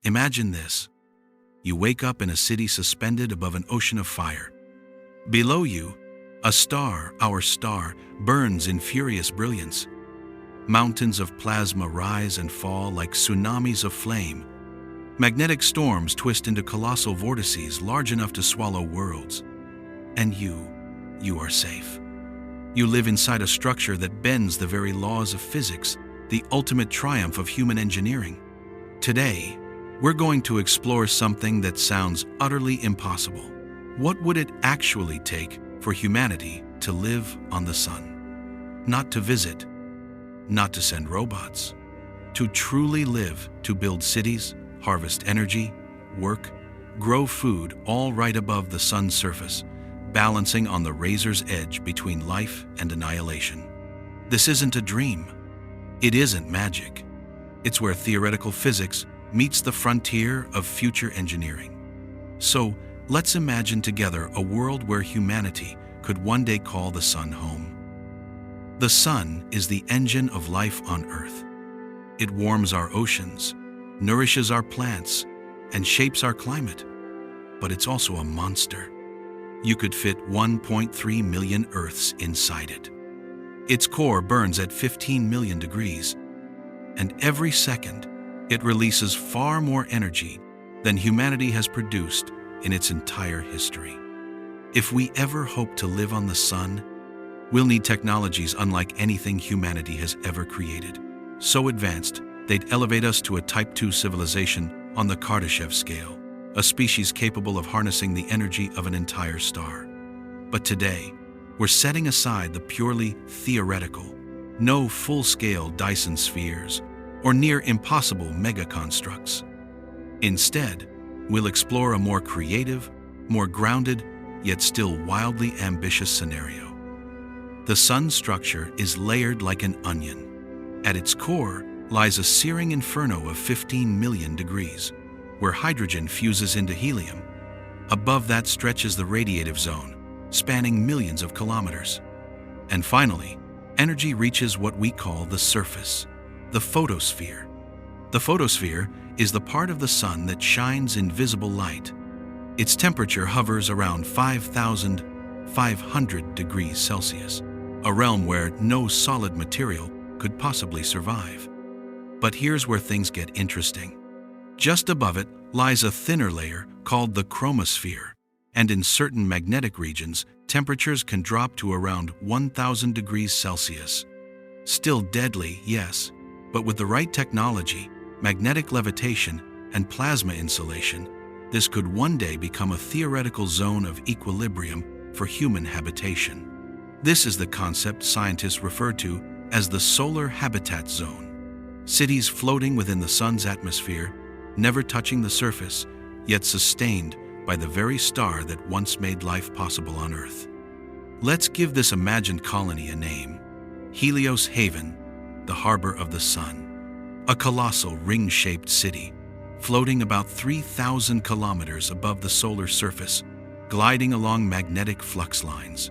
Imagine this. You wake up in a city suspended above an ocean of fire. Below you, a star, our star, burns in furious brilliance. Mountains of plasma rise and fall like tsunamis of flame. Magnetic storms twist into colossal vortices large enough to swallow worlds. And you are safe. You live inside a structure that bends the very laws of physics, the ultimate triumph of human engineering. Today, we're going to explore something that sounds utterly impossible. What would it actually take for humanity to live on the sun? Not to visit, not to send robots, to truly live, to build cities, harvest energy, work, grow food, all right above the sun's surface, balancing on the razor's edge between life and annihilation. This isn't a dream. It isn't magic. It's where theoretical physics meets the frontier of future engineering. So, let's imagine together a world where humanity could one day call the sun home. The sun is the engine of life on Earth. It warms our oceans, nourishes our plants, and shapes our climate. But it's also a monster. You could fit 1.3 million Earths inside it. Its core burns at 15 million degrees, and every second, it releases far more energy than humanity has produced in its entire history. If we ever hope to live on the sun, we'll need technologies unlike anything humanity has ever created. So advanced, they'd elevate us to a Type 2 civilization on the Kardashev scale, a species capable of harnessing the energy of an entire star. But today, we're setting aside the purely theoretical, no full-scale Dyson spheres, or near impossible megaconstructs. Instead, we'll explore a more creative, more grounded, yet still wildly ambitious scenario. The sun's structure is layered like an onion. At its core lies a searing inferno of 15 million degrees, where hydrogen fuses into helium. Above that stretches the radiative zone, spanning millions of kilometers. And finally, energy reaches what we call the surface, the photosphere. The photosphere is the part of the sun that shines invisible light. Its temperature hovers around 5,500 degrees Celsius, a realm where no solid material could possibly survive. But here's where things get interesting. Just above it lies a thinner layer called the chromosphere, and in certain magnetic regions, temperatures can drop to around 1,000 degrees Celsius. Still deadly, yes, but with the right technology, magnetic levitation, and plasma insulation, this could one day become a theoretical zone of equilibrium for human habitation. This is the concept scientists refer to as the solar habitat zone. Cities floating within the sun's atmosphere, never touching the surface, yet sustained by the very star that once made life possible on Earth. Let's give this imagined colony a name: Helios Haven, the harbor of the sun. A colossal ring-shaped city, floating about 3,000 kilometers above the solar surface, gliding along magnetic flux lines.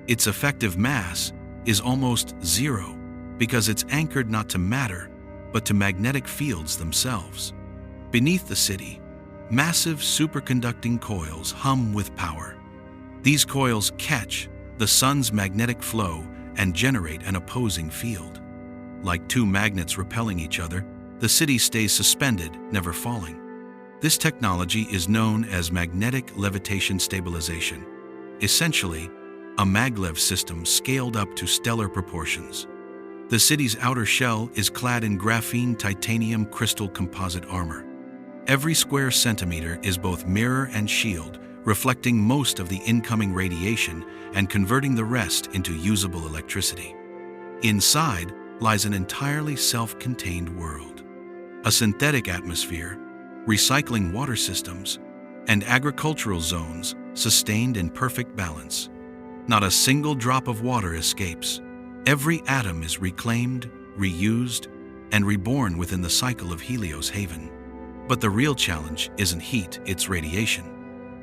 Its effective mass is almost zero because it's anchored not to matter, but to magnetic fields themselves. Beneath the city, massive superconducting coils hum with power. These coils catch the sun's magnetic flow and generate an opposing field. Like two magnets repelling each other, the city stays suspended, never falling. This technology is known as magnetic levitation stabilization, essentially a maglev system scaled up to stellar proportions. The city's outer shell is clad in graphene titanium crystal composite armor. Every square centimeter is both mirror and shield, reflecting most of the incoming radiation and converting the rest into usable electricity. Inside lies an entirely self-contained world. A synthetic atmosphere, recycling water systems, and agricultural zones sustained in perfect balance. Not a single drop of water escapes. Every atom is reclaimed, reused, and reborn within the cycle of Helios Haven. But the real challenge isn't heat, it's radiation.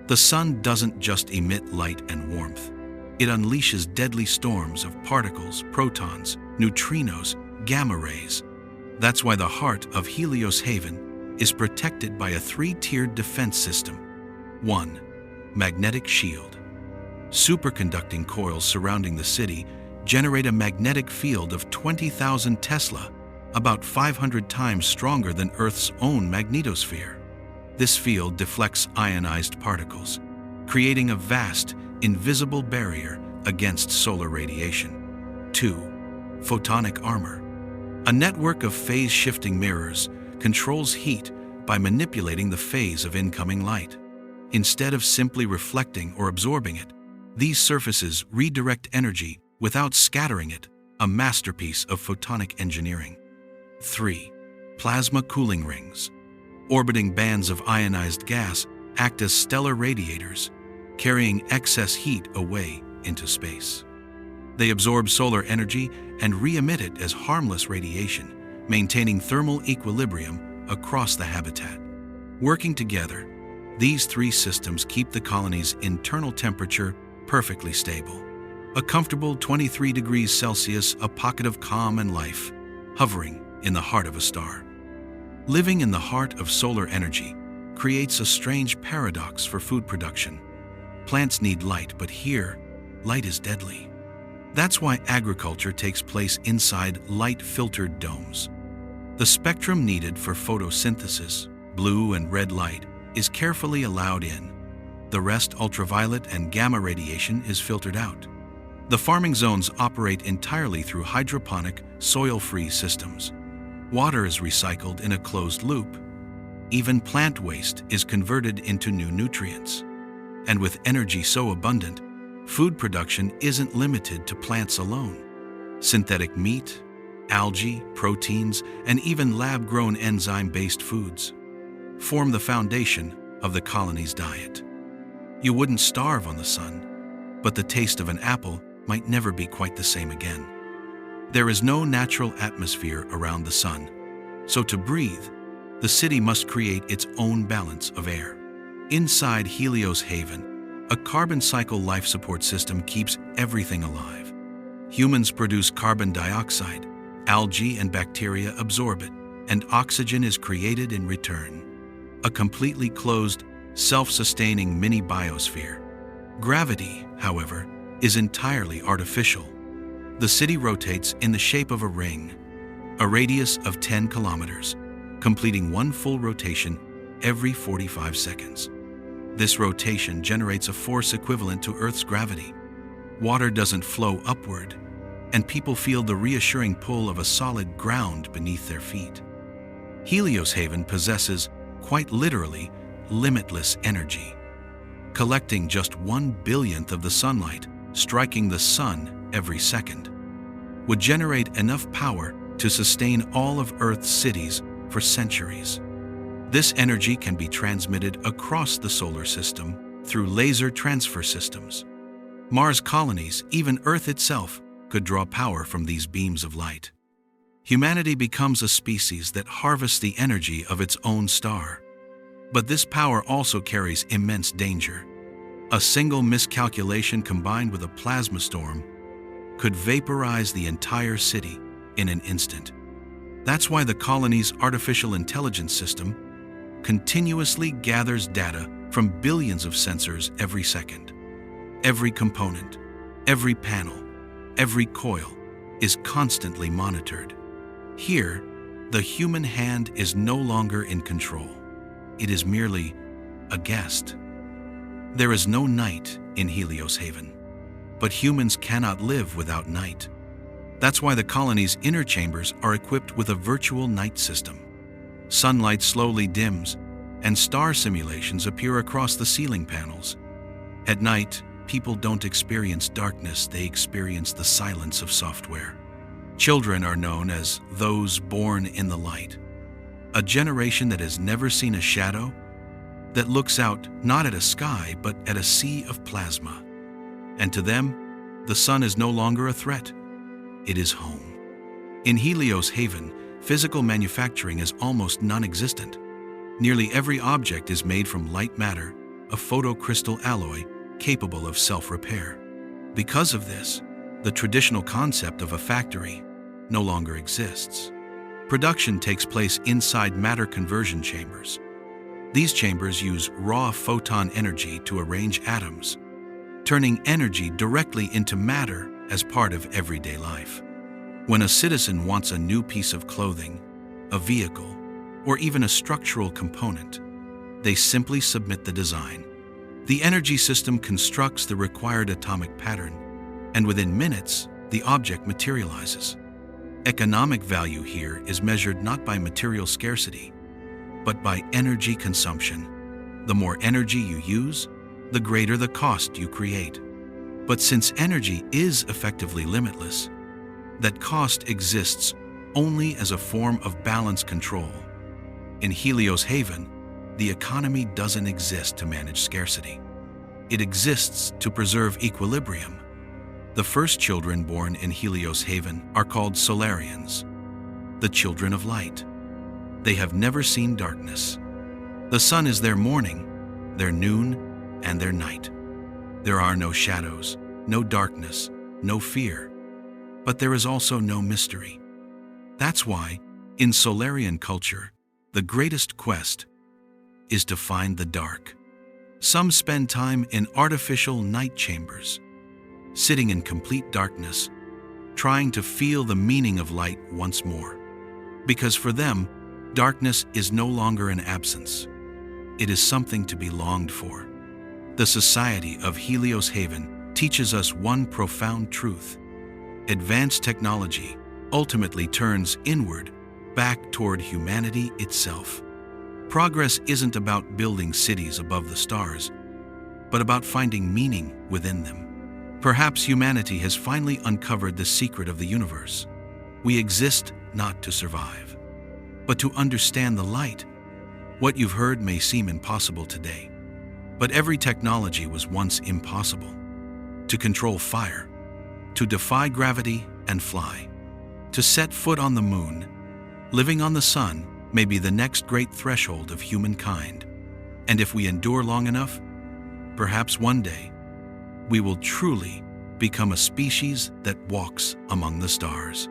The sun doesn't just emit light and warmth. It unleashes deadly storms of particles, protons, neutrinos, gamma rays. That's why the heart of Helios Haven is protected by a three-tiered defense system. 1. Magnetic shield. Superconducting coils surrounding the city generate a magnetic field of 20,000 Tesla, about 500 times stronger than Earth's own magnetosphere. This field deflects ionized particles, creating a vast, invisible barrier against solar radiation. 2. Photonic armor. A network of phase-shifting mirrors controls heat by manipulating the phase of incoming light. Instead of simply reflecting or absorbing it, these surfaces redirect energy without scattering it, a masterpiece of photonic engineering. 3. Plasma cooling rings. Orbiting bands of ionized gas act as stellar radiators, carrying excess heat away into space. They absorb solar energy and re-emit it as harmless radiation, maintaining thermal equilibrium across the habitat. Working together, these three systems keep the colony's internal temperature perfectly stable. A comfortable 23 degrees Celsius, a pocket of calm and life, hovering in the heart of a star. Living in the heart of solar energy creates a strange paradox for food production. Plants need light, but here, light is deadly. That's why agriculture takes place inside light-filtered domes. The spectrum needed for photosynthesis, blue and red light, is carefully allowed in. The rest, ultraviolet and gamma radiation, is filtered out. The farming zones operate entirely through hydroponic, soil-free systems. Water is recycled in a closed loop. Even plant waste is converted into new nutrients. And with energy so abundant, food production isn't limited to plants alone. Synthetic meat, algae, proteins, and even lab-grown enzyme-based foods form the foundation of the colony's diet. You wouldn't starve on the sun, but the taste of an apple might never be quite the same again. There is no natural atmosphere around the sun, so to breathe, the city must create its own balance of air. Inside Helios Haven, a carbon cycle life support system keeps everything alive. Humans produce carbon dioxide, algae and bacteria absorb it, and oxygen is created in return. A completely closed, self-sustaining mini biosphere. Gravity, however, is entirely artificial. The city rotates in the shape of a ring, a radius of 10 kilometers, completing one full rotation every 45 seconds. This rotation generates a force equivalent to Earth's gravity. Water doesn't flow upward, and people feel the reassuring pull of a solid ground beneath their feet. Helios Haven possesses, quite literally, limitless energy. Collecting just 1/1000th of the sunlight, striking the sun every second, would generate enough power to sustain all of Earth's cities for centuries. This energy can be transmitted across the solar system through laser transfer systems. Mars colonies, even Earth itself, could draw power from these beams of light. Humanity becomes a species that harvests the energy of its own star. But this power also carries immense danger. A single miscalculation combined with a plasma storm could vaporize the entire city in an instant. That's why the colony's artificial intelligence system continuously gathers data from billions of sensors every second. Every component, every panel, every coil is constantly monitored. Here, the human hand is no longer in control. It is merely a guest. There is no night in Helios Haven, but humans cannot live without night. That's why the colony's inner chambers are equipped with a virtual night system. Sunlight slowly dims, and star simulations appear across the ceiling panels. At night, people don't experience darkness, they experience the silence of software. Children are known as those born in the light, a generation that has never seen a shadow, that looks out not at a sky but at a sea of plasma. And to them, the sun is no longer a threat, it is home. In Helios Haven, physical manufacturing is almost non-existent. Nearly every object is made from light matter, a photocrystal alloy capable of self-repair. Because of this, the traditional concept of a factory no longer exists. Production takes place inside matter conversion chambers. These chambers use raw photon energy to arrange atoms, turning energy directly into matter as part of everyday life. When a citizen wants a new piece of clothing, a vehicle, or even a structural component, they simply submit the design. The energy system constructs the required atomic pattern, and within minutes, the object materializes. Economic value here is measured not by material scarcity, but by energy consumption. The more energy you use, the greater the cost you create. But since energy is effectively limitless, that cost exists only as a form of balance control. In Helios Haven, the economy doesn't exist to manage scarcity. It exists to preserve equilibrium. The first children born in Helios Haven are called Solarians, the children of light. They have never seen darkness. The sun is their morning, their noon, and their night. There are no shadows, no darkness, no fear. But there is also no mystery. That's why, in Solarian culture, the greatest quest is to find the dark. Some spend time in artificial night chambers, sitting in complete darkness, trying to feel the meaning of light once more. Because for them, darkness is no longer an absence. It is something to be longed for. The society of Helios Haven teaches us one profound truth. Advanced technology ultimately turns inward, back toward humanity itself. Progress isn't about building cities above the stars, but about finding meaning within them. Perhaps humanity has finally uncovered the secret of the universe. We exist not to survive, but to understand the light. What you've heard may seem impossible today, but every technology was once impossible. To control fire, to defy gravity and fly, to set foot on the moon, living on the sun may be the next great threshold of humankind. And if we endure long enough, perhaps one day, we will truly become a species that walks among the stars.